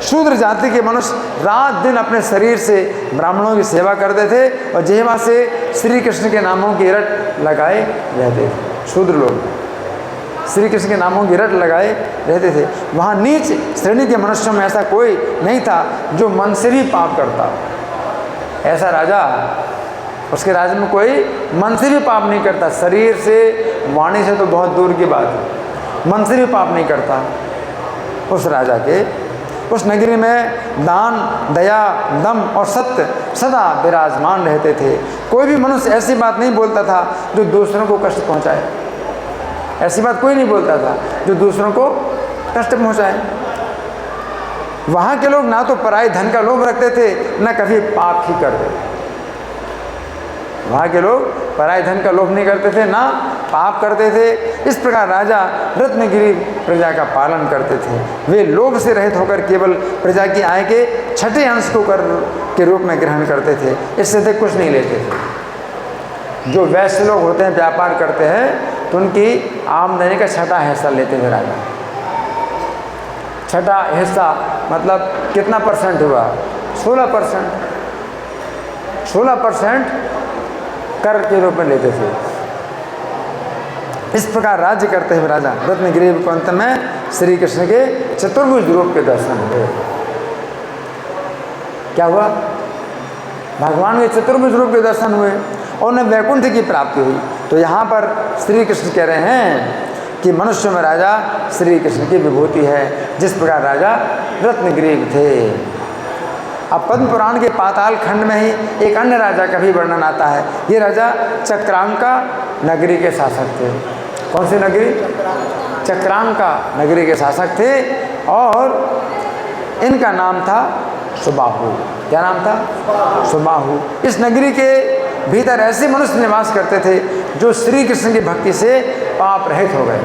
शूद्र जाति के मनुष्य रात दिन अपने शरीर से ब्राह्मणों की सेवा करते थे और जिह्वा से श्री कृष्ण के नामों की रट लगाए रहते थे। शूद्र लोग श्री कृष्ण के नामों की रट लगाए रहते थे। वहाँ नीच श्रेणी के मनुष्यों में ऐसा कोई नहीं था जो मन से भी पाप करता। ऐसा राजा, उसके राज्य में कोई मन से भी पाप नहीं करता। शरीर से, वाणी से तो बहुत दूर की बात है, मन से भी पाप नहीं करता। उस राजा के उस नगरी में दान, दया, दम और सत्य सदा विराजमान रहते थे। कोई भी मनुष्य ऐसी बात नहीं बोलता था जो दूसरों को कष्ट पहुंचाए। ऐसी बात कोई नहीं बोलता था जो दूसरों को कष्ट पहुंचाए। वहाँ के लोग ना तो पराई धन का लोभ रखते थे, न कभी पाप ही करते थे। वहाँ के लोग पराय धन का लोभ नहीं करते थे, ना पाप करते थे। इस प्रकार राजा रत्नगिरी प्रजा का पालन करते थे। वे लोभ से रहित होकर केवल प्रजा की आय के छठे अंश को कर के रूप में ग्रहण करते थे, इससे अधिक कुछ नहीं लेते थे। जो वैश्य लोग होते हैं, व्यापार करते हैं, तो उनकी आमदनी का छठा हिस्सा लेते थे राजा। छठा हिस्सा मतलब कितना परसेंट हुआ? 16%। 16% कर के रूप में लेते थे। इस प्रकार राज्य करते हुए राजा रत्नगिरी को अंत में श्री कृष्ण के चतुर्भुज रूप के दर्शन हुए। क्या हुआ? भगवान के चतुर्भुज रूप के दर्शन हुए और उन्हें वैकुंठ की प्राप्ति हुई। तो यहाँ पर श्री कृष्ण कह रहे हैं कि मनुष्य में राजा श्री कृष्ण की विभूति है, जिस प्रकार राजा रत्नगिरी थे। अब पद्म पुराण के पाताल खंड में ही एक अन्य राजा का भी वर्णन आता है। ये राजा चक्रांका नगरी के शासक थे। कौन सी नगरी? चक्रांका नगरी के शासक थे और इनका नाम था सुबाहु। क्या नाम था? सुबाहु। इस नगरी के भीतर ऐसे मनुष्य निवास करते थे जो श्री कृष्ण की भक्ति से पाप रहित हो गए।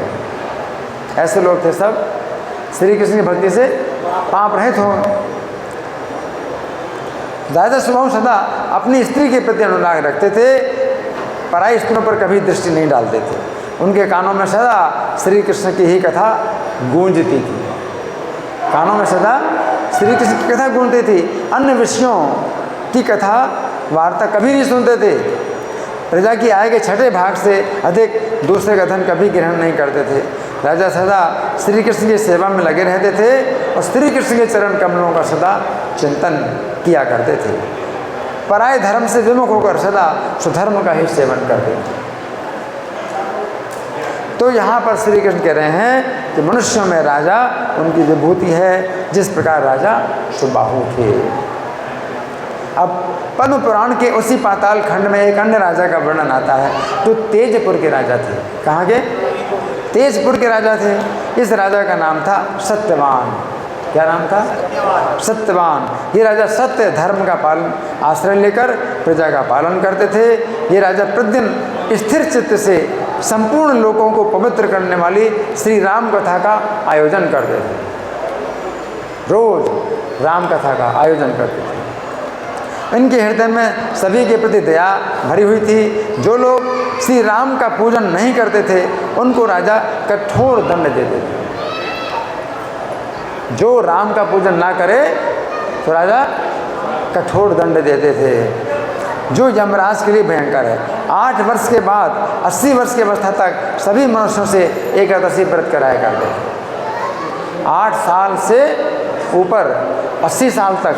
ऐसे लोग थे सब श्री कृष्ण की भक्ति से पाप रहित हो गए। राजा सुबाहु सदा अपनी स्त्री के प्रति अनुराग रखते थे, पराई स्त्रियों पर कभी दृष्टि नहीं डालते थे। उनके कानों में सदा श्री कृष्ण की ही कथा गूंजती थी। कानों में सदा श्री कृष्ण की कथा गूंजती थी। अन्य विषयों की कथा वार्ता कभी नहीं सुनते थे। प्रजा की आय के छठे भाग से अधिक दूसरे का धन कभी ग्रहण नहीं करते थे। राजा सदा श्री कृष्ण की सेवा में लगे रहते थे और श्री कृष्ण के चरण कमलों का सदा चिंतन किया करते थे। पराय धर्म से विमुख होकर सदा स्वधर्म का ही सेवन करते थे। तो यहाँ पर श्री कृष्ण कह रहे हैं कि मनुष्यों में राजा उनकी विभूति है, जिस प्रकार राजा सुबाहु थे। अब पद्म पुराण के उसी पाताल खंड में एक अन्य राजा का वर्णन आता है जो तेजपुर के राजा थे। कहाँ के? तेजपुर के राजा थे। इस राजा का नाम था सत्यवान। क्या नाम था? सत्यवान। ये राजा सत्य धर्म का पालन आश्रय लेकर प्रजा का पालन करते थे। ये राजा प्रतिदिन स्थिर चित्त से संपूर्ण लोगों को पवित्र करने वाली श्री राम कथा का आयोजन करते थे। रोज राम कथा का आयोजन करते थे। इनके हृदय में सभी के प्रति दया भरी हुई थी। जो लोग श्री राम का पूजन नहीं करते थे उनको राजा कठोर दंड देते थे। जो राम का पूजन ना करे तो राजा कठोर दंड देते थे, जो यमराज के लिए भयंकर है। 8 वर्ष के बाद 80 वर्ष की अवस्था तक सभी मनुष्यों से एकादशी व्रत कराया करते थे। 8 साल से ऊपर 80 साल तक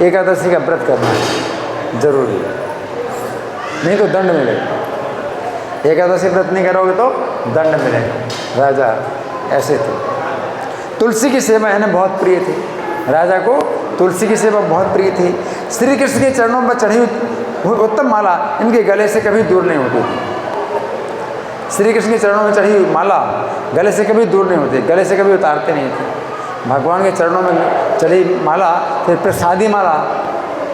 एकादशी का व्रत करना जरूरी है, नहीं तो दंड मिलेगा। एकादशी व्रत नहीं करोगे तो दंड मिलेगा। राजा ऐसे थे। तुलसी की सेवा इन्हें बहुत प्रिय थी। राजा को तुलसी की सेवा बहुत प्रिय थी। श्री कृष्ण के चरणों पर चढ़ी हुई उत्तम माला इनके गले से कभी दूर नहीं होती थी। श्री कृष्ण के चरणों में चढ़ी हुई माला गले से कभी दूर नहीं होती, गले से कभी उतारते नहीं थे। भगवान के चरणों में चढ़ी माला फिर प्रसादी माला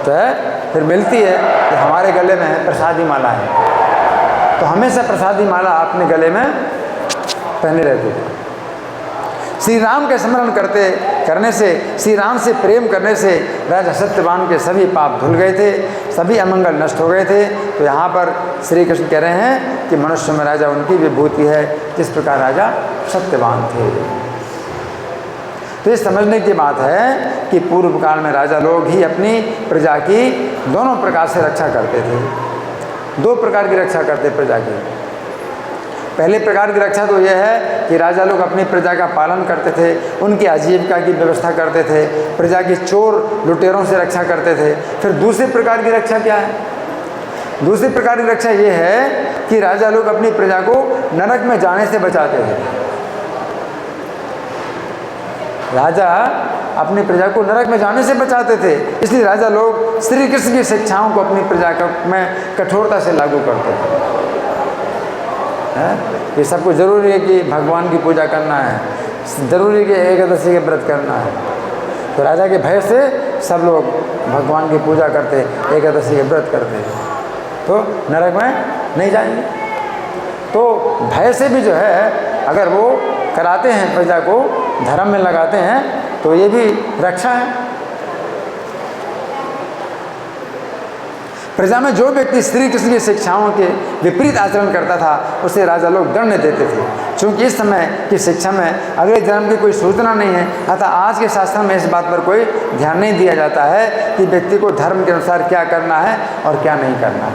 तो है, फिर मिलती है कि हमारे गले में है प्रसादी माला है, तो हमेशा प्रसादी माला अपने गले में पहने रहते थे। श्री राम के स्मरण करने से, श्री राम से प्रेम करने से राजा सत्यवान के सभी पाप धुल गए थे, सभी अमंगल नष्ट हो गए थे। तो यहाँ पर श्री कृष्ण कह रहे हैं कि मनुष्य में राजा उनकी विभूति है जिस प्रकार राजा सत्यवान थे। तो ये समझने की बात है कि पूर्व काल में राजा लोग ही अपनी प्रजा की दोनों प्रकार से रक्षा करते थे। दो प्रकार की रक्षा करते प्रजा की। पहले प्रकार की रक्षा तो यह है कि राजा लोग अपनी प्रजा का पालन करते थे, उनकी आजीविका की व्यवस्था करते थे, प्रजा की चोर लुटेरों से रक्षा करते थे। फिर दूसरे प्रकार की रक्षा क्या है? दूसरी प्रकार की रक्षा ये है कि राजा लोग अपनी प्रजा को नरक में जाने से बचाते थे। राजा अपनी प्रजा को नरक में जाने से बचाते थे, इसलिए राजा लोग श्री कृष्ण की शिक्षाओं को अपनी प्रजा में कठोरता से लागू करते थे। ये सबको जरूरी है कि भगवान की पूजा करना है, जरूरी है कि एकादशी के व्रत करना है। तो राजा के भय से सब लोग भगवान की पूजा करते, एकादशी के व्रत करते, तो नरक में नहीं जाएंगे। तो भय से भी जो है अगर वो कराते हैं, प्रजा को धर्म में लगाते हैं, तो ये भी रक्षा है। प्रजा में जो व्यक्ति श्री कृष्ण की शिक्षाओं के विपरीत आचरण करता था उसे राजा लोग दंड देते थे। क्योंकि इस समय की शिक्षा में अगले जन्म की कोई सूचना नहीं है, अतः आज के शास्त्र में इस बात पर कोई ध्यान नहीं दिया जाता है कि व्यक्ति को धर्म के अनुसार क्या करना है और क्या नहीं करना है।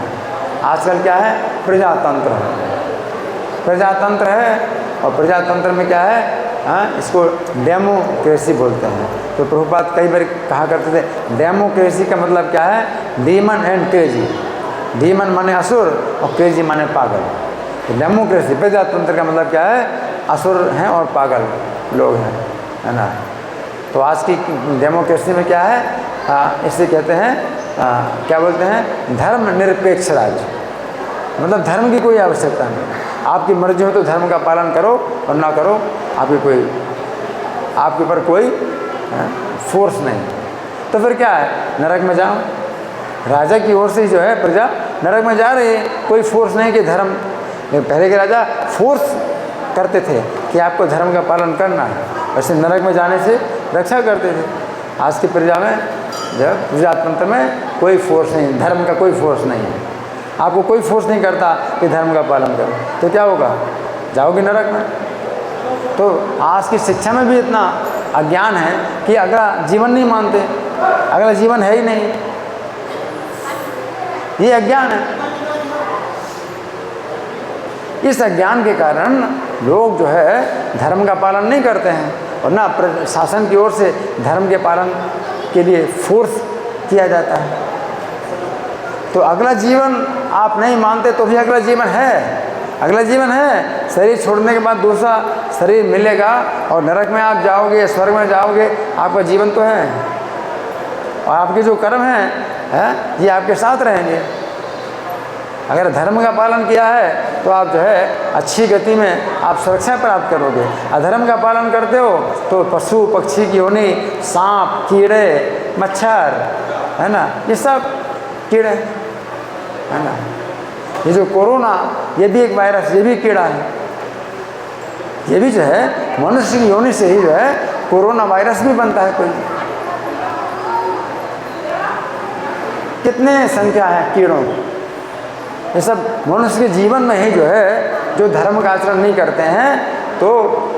आजकल क्या है? प्रजातंत्र है। प्रजातंत्र है, और प्रजातंत्र में क्या है? इसको डेमोक्रेसी बोलते हैं। तो प्रभुपाद कई बार कहा करते थे डेमोक्रेसी का मतलब क्या है? Demon and crazy. डीमन माने असुर और क्रेजी माने पागल। तो डेमोक्रेसी प्रजातंत्र का मतलब क्या है? असुर हैं और पागल लोग हैं, है ना। तो आज की डेमोक्रेसी में क्या है? इसे कहते हैं क्या बोलते हैं? धर्म निरपेक्ष राज्य। मतलब धर्म की कोई आवश्यकता नहीं, आपकी मर्जी हो तो धर्म का पालन करो और ना करो, आपके ऊपर कोई फोर्स नहीं। तो फिर क्या है? नरक में जाओ। राजा की ओर से जो है प्रजा नरक में जा रही है, कोई फोर्स नहीं कि धर्म। पहले के राजा फोर्स करते थे कि आपको धर्म का पालन करना है, वैसे नरक में जाने से रक्षा करते थे। आज की प्रजा में जब प्रजातंत्र में कोई फोर्स नहीं, धर्म का कोई फोर्स नहीं है, आपको कोई फोर्स नहीं करता कि धर्म का पालन करो, तो क्या होगा? जाओगे नरक में। तो आज की शिक्षा में भी इतना अज्ञान है कि अगला जीवन नहीं मानते, अगला जीवन है ही नहीं, ये अज्ञान है। इस अज्ञान के कारण लोग जो है धर्म का पालन नहीं करते हैं, और ना शासन की ओर से धर्म के पालन के लिए फोर्स किया जाता है। तो अगला जीवन आप नहीं मानते तो भी अगला जीवन है, अगला जीवन है। शरीर छोड़ने के बाद दूसरा शरीर मिलेगा और नरक में आप जाओगे, स्वर्ग में जाओगे, आपका जीवन तो है, और आपके जो कर्म हैं ये आपके साथ रहेंगे। अगर धर्म का पालन किया है तो आप जो है अच्छी गति में आप सुरक्षा प्राप्त करोगे। अधर्म का पालन करते हो तो पशु पक्षी की होनी, सांप, कीड़े, मच्छर, है ना, ये सब कीड़े, है ना। ये जो कोरोना, ये भी एक वायरस, ये भी कीड़ा है। ये भी जो है मनुष्य की योनि से ही जो है कोरोना वायरस भी बनता है। कोई कितने संख्या है कीड़ों की। ये सब मनुष्य के जीवन में ही जो है, जो धर्म का आचरण नहीं करते हैं तो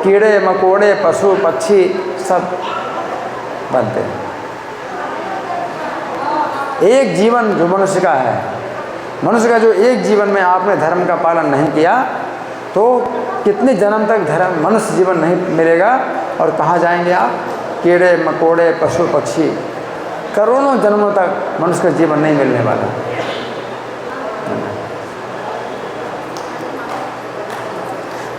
कीड़े मकोड़े पशु पक्षी सब बनते हैं। एक जीवन जो मनुष्य का है, मनुष्य का जो एक जीवन में आपने धर्म का पालन नहीं किया तो कितने जन्म तक धर्म मनुष्य जीवन नहीं मिलेगा, और कहाँ जाएंगे आप? कीड़े मकोड़े पशु पक्षी, करोड़ों जन्मों तक मनुष्य का जीवन नहीं मिलने वाला।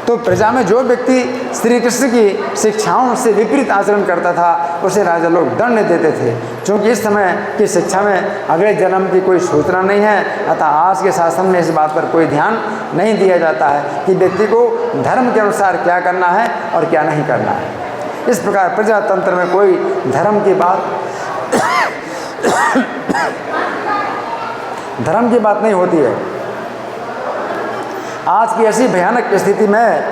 तो प्रजा में जो व्यक्ति श्री कृष्ण की शिक्षाओं से विपरीत आचरण करता था उसे राजा लोग दंड देते थे। क्योंकि इस समय की शिक्षा में अगले जन्म की कोई सूचना नहीं है, अतः आज के शासन में इस बात पर कोई ध्यान नहीं दिया जाता है कि व्यक्ति को धर्म के अनुसार क्या करना है और क्या नहीं करना है। इस प्रकार प्रजातंत्र में कोई धर्म की बात नहीं होती है। आज की ऐसी भयानक स्थिति में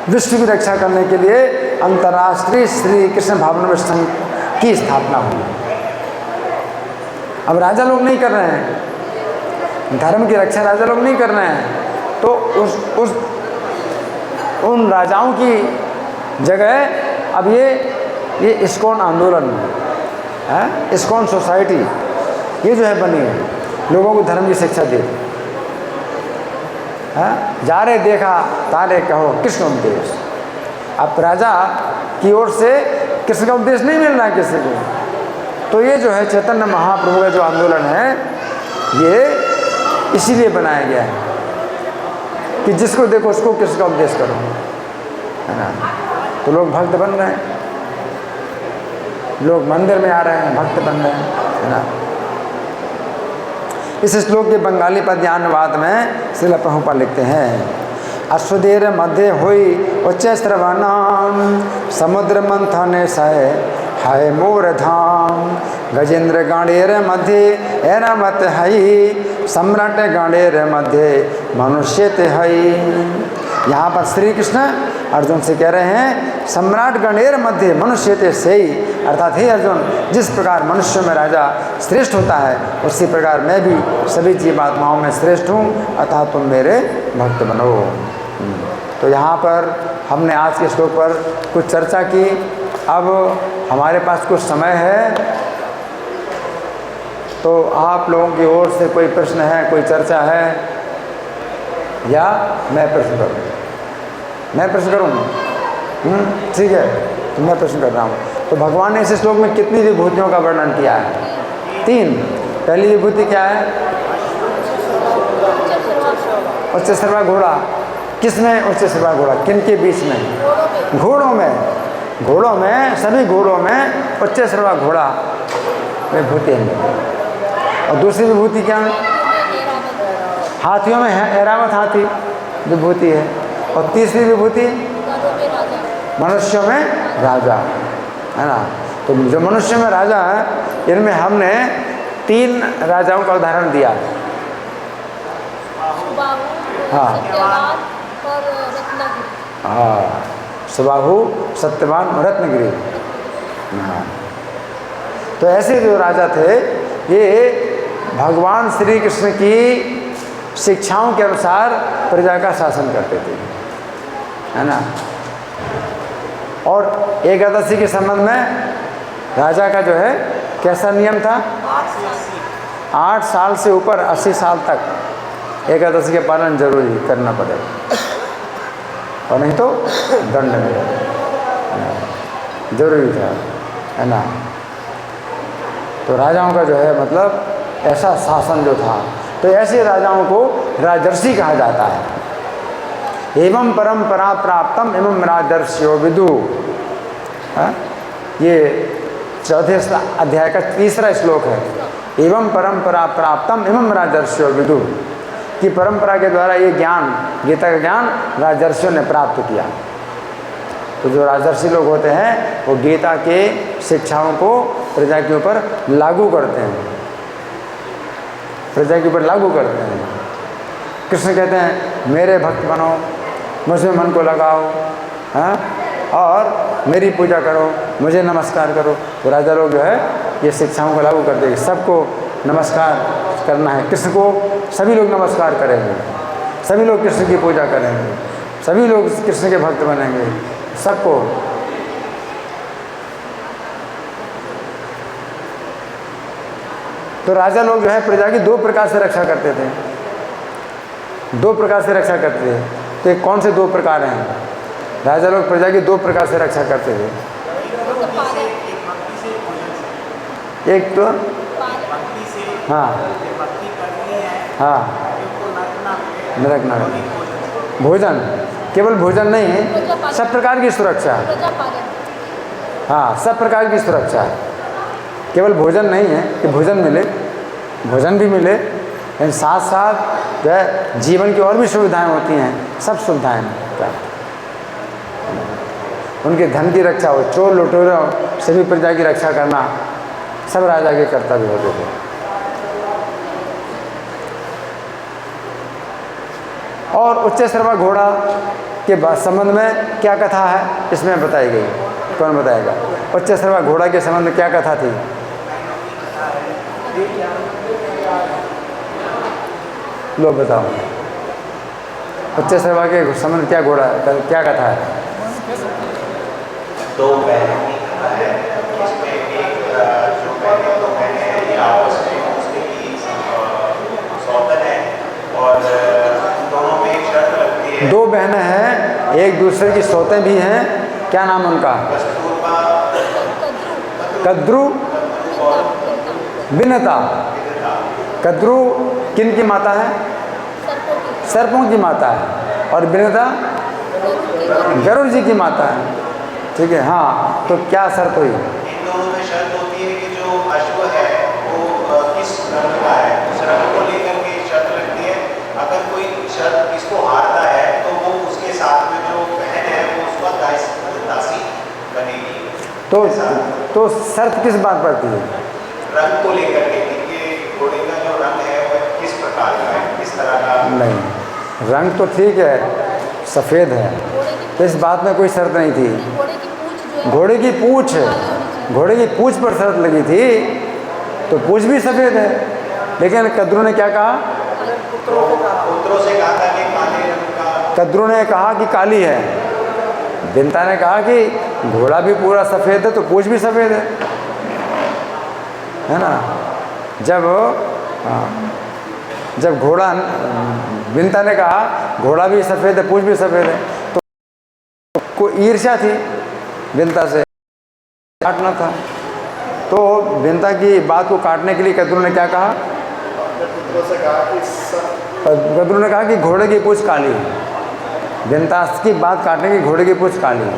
विश्व की रक्षा करने के लिए अंतर्राष्ट्रीय श्री कृष्ण भावनामृत संघ की स्थापना हुई। अब राजा लोग नहीं कर रहे हैं, धर्म की रक्षा राजा लोग नहीं कर रहे हैं, तो उन राजाओं की जगह अब ये इस्कॉन आंदोलन है, इस्कॉन सोसाइटी ये जो है बनी है, लोगों को धर्म की शिक्षा दे। जा रे देखा तारे कहो कृष्ण उपदेश। अब राजा की ओर से कृष्ण का उपदेश नहीं मिल रहा है किसी को, तो ये जो है चैतन्य महाप्रभु का जो आंदोलन है ये इसीलिए बनाया गया है कि जिसको देखो उसको कृष्ण का उपदेश करो, है ना। तो लोग भक्त बन रहे हैं, लोग मंदिर में आ रहे हैं, भक्त बन रहे हैं, है ना। इस श्लोक के बंगाली पद्य अनुवाद में श्रील प्रभुपाद लिखते हैं, अश्वदेर मध्य हुई उच्च श्रवणाम समुद्र मंथन सह हाय मोर धाम गजेंद्र गाणेर मध्य एरामत हई सम्राट गाणेर मध्य मनुष्य ते हई। यहाँ पर श्री कृष्ण अर्जुन से कह रहे हैं सम्राट गणेर मध्य मनुष्य ते सही, अर्थात हे अर्जुन, जिस प्रकार मनुष्यों में राजा श्रेष्ठ होता है उसी प्रकार मैं भी सभी जीवात्माओं में श्रेष्ठ हूँ, अर्थात तुम मेरे भक्त बनो। तो यहाँ पर हमने आज के श्लोक पर कुछ चर्चा की। अब हमारे पास कुछ समय है, तो आप लोगों की ओर से कोई प्रश्न है, कोई चर्चा है, या मैं प्रश्न करूँ? मैं प्रश्न करूँ? ठीक है, तो मैं प्रश्न कर रहा हूँ। तो भगवान ने इस श्लोक में कितनी विभूतियों का वर्णन किया है? 3। पहली विभूति क्या है? उच्च श्रवा घोड़ा। किसमें उच्च श्रवा घोड़ा? किन के बीच में? घोड़ों में। घोड़ों में, सभी घोड़ों में उच्च श्रवा घोड़ा विभूति है। और दूसरी विभूति क्या है? हाथियों में है ऐरावत हाथी विभूति है। और तीसरी विभूति मनुष्यों में राजा, है ना। तो जो मनुष्य में राजा है इनमें हमने 3 राजाओं का उदाहरण दिया। हाँ हाँ, सुबाहु, सत्यवान और रत्नगिरी। हाँ, तो ऐसे जो राजा थे ये भगवान श्री कृष्ण की शिक्षाओं के अनुसार प्रजा का शासन करते थे, है ना। और एकादशी के संबंध में राजा का जो है कैसा नियम था? 8 साल से ऊपर 80 साल तक एकादशी के पालन जरूरी करना पड़ेगा, और नहीं तो दंड मिलेगा, जरूरी था, है ना। तो राजाओं का जो है मतलब ऐसा शासन जो था, तो ऐसे राजाओं को राजर्षि कहा जाता है। एवं परंपरा प्राप्तम एवं राजर्षियो विदु। ये 4थे अध्याय का 3रा श्लोक है। एवं परंपरा प्राप्तम एवं राजर्षियो विदु, कि परंपरा के द्वारा ये ज्ञान, गीता का ज्ञान राजर्षियों ने प्राप्त किया। तो जो राजर्षि लोग होते हैं वो गीता के शिक्षाओं को प्रजा के ऊपर लागू करते हैं, प्रजा के ऊपर लागू करते हैं। कृष्ण कहते हैं मेरे भक्त बनो, मुझमें मन को लगाओ, हाँ, और मेरी पूजा करो, मुझे नमस्कार करो। तो राजा लोग जो है ये शिक्षाओं को लागू कर देंगे। सबको नमस्कार करना है, कृष्ण को सभी लोग नमस्कार करेंगे, सभी लोग कृष्ण की पूजा करेंगे, सभी लोग कृष्ण के भक्त बनेंगे, सबको। तो राजा लोग जो है प्रजा की 2 प्रकार से रक्षा करते थे, 2 प्रकार से रक्षा करते थे। तो ये कौन से 2 प्रकार हैं? राजा लोग प्रजा की 2 प्रकार से रक्षा करते थे। एक तो हाँ हाँ, नरक नरक भोजन, केवल भोजन नहीं है, सब प्रकार की सुरक्षा। हाँ, सब प्रकार की सुरक्षा, केवल भोजन नहीं है कि भोजन मिले, भोजन भी मिले, लेकिन साथ साथ जो है जीवन की और भी सुविधाएं होती हैं, सब सुविधाएं प्राप्त। उनके धन की रक्षा हो, चोर लुटेरों सभी प्रजा की रक्षा करना, सब राजा के कर्तव्य होते थे। और उच्च श्रवा घोड़ा के संबंध में क्या कथा है इसमें बताई गई? कौन बताएगा? उच्च सर्वा घोड़ा के संबंध में क्या कथा थी? लो बताओ। उच्च सर्वा के संबंध क्या घोड़ा क्या कथा है? दो बहनों की कथा है, इसमें एक जो दो बहनें हैं ये आपस में उसके की सौतन है और दोनों में एक शर्त लगती है। दो बहनें हैं, एक दूसरे की सौतें भी हैं, क्या नाम उनका? कद्रू बिनता। कद्रू किन की माता है? सर्पों की माता है। और बिनता गरुड़ जी की माता है। ठीक है, हाँ। तो क्या शर्त हुई? इन दोनों में शर्त होती है कि जो अश्व है वो किस रंग का है, उस रंग को लेकर के शर्त लगती है। अगर कोई शर्त इसको हारता है तो वो उसके साथ में जो बहन है वो उसका दासी बनेगी। तो शर्त किस बात पर थी? रंग को लेकर के कि घोड़े का जो रंग है वो किस प्रकार का है, किस तरह का? नहीं, रंग तो ठीक है, सफ़ेद है, तो इस बात में कोई शर्त नहीं थी। घोड़े की पूँछ, घोड़े की पूँछ पर शर्त लगी थी, तो पूँछ भी सफ़ेद है। लेकिन कद्रू ने क्या कहा? पुत्रों से कहा था कि काले रंग का। कद्रू ने कहा कि काली है, बिनता ने कहा कि घोड़ा भी पूरा सफ़ेद है तो पूँछ भी सफ़ेद है ना। जब घोड़ा, बिनता ने कहा घोड़ा भी सफ़ेद है पूँछ भी सफ़ेद है, तो कोई ईर्ष्या थी बिनता से, काटना था। तो बिनता की बात को काटने के लिए कद्रू ने क्या कहा? कद्रू ने कहा कि घोड़े की पूँछ काली है। बिनता की बात काटने की घोड़े की पूँछ काली है।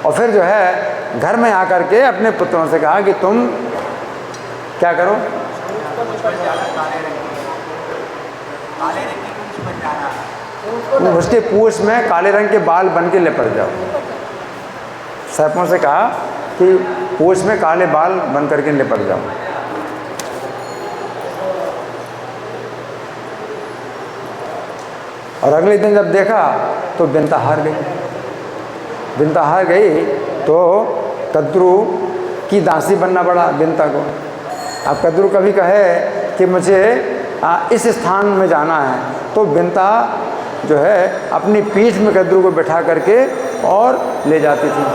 और फिर जो है घर में आकर के अपने पुत्रों से कहा कि तुम क्या करो? उसके पूँछ में काले रंग के बाल बन के लिपट जाओ। सर्पों से कहा कि पूँछ में काले बाल बन करके लिपट जाओ। और अगले दिन जब देखा तो बिनता हार गई। बिनता हार गई तो कद्रू की दासी बनना पड़ा बिनता को। अब कद्रू कभी कहे कि मुझे इस स्थान में जाना है, तो बिनता जो है अपनी पीठ में कद्रू को बिठा करके और ले जाती थी।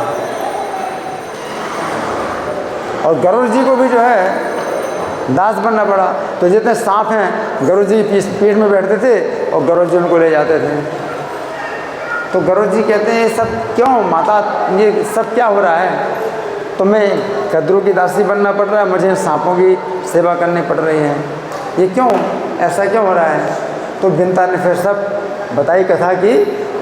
और गरुड़ जी को भी जो है दास बनना पड़ा। तो जितने सांप हैं गरुड़ जी पीठ में बैठते थे और गरुड़ जी उनको ले जाते थे। तो गरुड़ जी कहते हैं ये सब क्यों माता, ये सब क्या हो रहा है? तो मैं कद्रू की दासी बनना पड़ रहा है, मुझे सांपों की सेवा करनी पड़ रही है, ये क्यों, ऐसा क्यों हो रहा है? तो बिनता ने फिर सब बताई कथा कि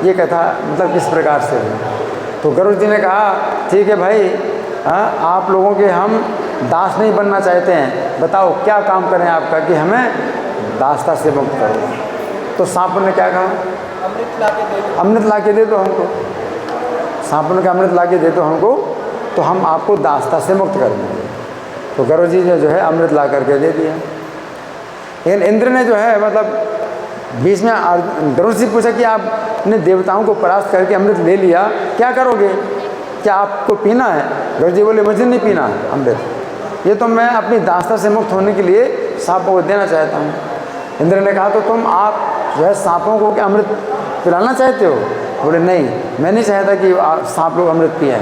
ये कथा मतलब किस प्रकार से हुई। तो गरुड़ जी ने कहा ठीक है भाई, आप लोगों के हम दास नहीं बनना चाहते हैं, बताओ क्या काम करें आपका कि हमें दासता से मुक्त करो। तो सांपों ने क्या कहा? अमृत ला के दे दो हमको। सांपों ने कहा अमृत ला के दे दो हमको, तो हम आपको दासता से मुक्त कर देंगे। तो गरुड़ जी ने जो है अमृत ला करके दे दिया। लेकिन इंद्र ने जो है मतलब बीच में गरुड़ से पूछा कि आपने देवताओं को परास्त करके अमृत ले लिया, क्या करोगे, क्या आपको पीना है? गरुड़ जी बोले मुझे नहीं पीना अमृत, ये तो मैं अपनी दासता से मुक्त होने के लिए सांपों को देना चाहता हूँ। इंद्र ने कहा तो तुम आप जो है सांपों को क्या अमृत पिलाना चाहते हो? बोले नहीं, मैं नहीं चाहता कि सांप लोग अमृत पिए।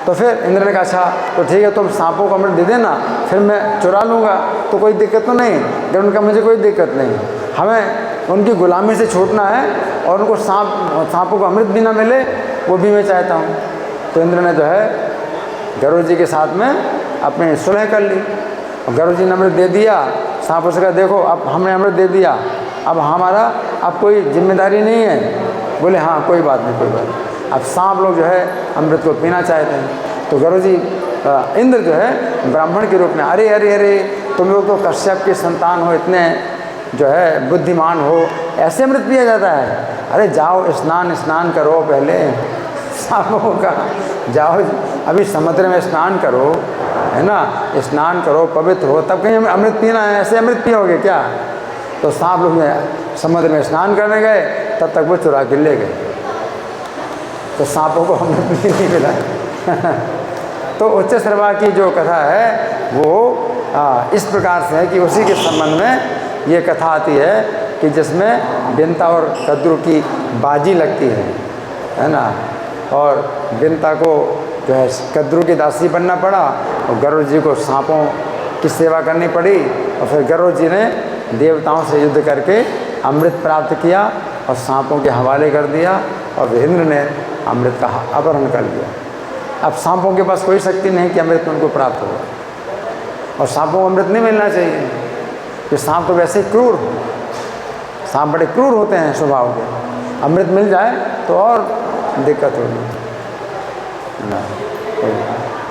तो फिर इंद्र ने कहा अच्छा तो ठीक है, तुम सांपों को अमृत दे देना, फिर मैं चुरा लूँगा, तो कोई दिक्कत तो नहीं। गरुड़ ने कहा मुझे कोई दिक्कत नहीं, हमें उनकी गुलामी से छूटना है और उनको सांपों को अमृत भी ना मिले वो भी मैं चाहता हूँ। तो इंद्र ने जो है गरुड़ जी के साथ में अपने सुलह कर ली। और गरुड़ जी ने अमृत दे दिया। सांपों से कहा देखो अब हमने अमृत दे दिया, अब हमारा अब कोई जिम्मेदारी नहीं है। बोले हाँ कोई बात नहीं, कोई बात नहीं। अब सांप लोग जो है अमृत को पीना चाहते हैं। तो गरुड़ जी इंद्र जो है ब्राह्मण के रूप में अरे अरे अरे तुम लोग तो कश्यप के संतान हो, इतने जो है बुद्धिमान हो, ऐसे अमृत पिया जाता है? अरे जाओ स्नान करो पहले। सांपों का जाओ अभी समुद्र में स्नान करो, है ना, स्नान करो, पवित्र हो, तब कहीं अमृत पीना है, ऐसे अमृत पियोगे क्या? तो सांप लोग समुद्र में स्नान करने गए, तब तक वो चुरा के ले गए, तो सांपों को अमृत नहीं मिला। तो उच्च श्रवा की जो कथा है वो इस प्रकार से है कि उसी के संबंध में ये कथा आती है कि जिसमें बिंता और कद्रू की बाजी लगती है ना, और बिंता को जो है कद्रू की दासी बनना पड़ा और गरुड़ जी को सांपों की सेवा करनी पड़ी, और फिर गरुड़ जी ने देवताओं से युद्ध करके अमृत प्राप्त किया और सांपों के हवाले कर दिया, और इंद्र ने अमृत का अपहरण कर लिया। अब सांपों के पास कोई शक्ति नहीं कि अमृत उनको प्राप्त होगा, और सांपों को अमृत नहीं मिलना चाहिए, कि सांप तो वैसे ही क्रूर, सांप बड़े क्रूर होते हैं स्वभाव के, अमृत मिल जाए तो और दिक्कत होगी।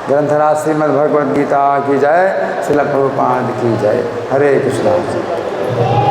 ग्रंथराज श्रीमद् भगवद गीता की जय, श्रील प्रभुपाद की जय। हरे कृष्ण।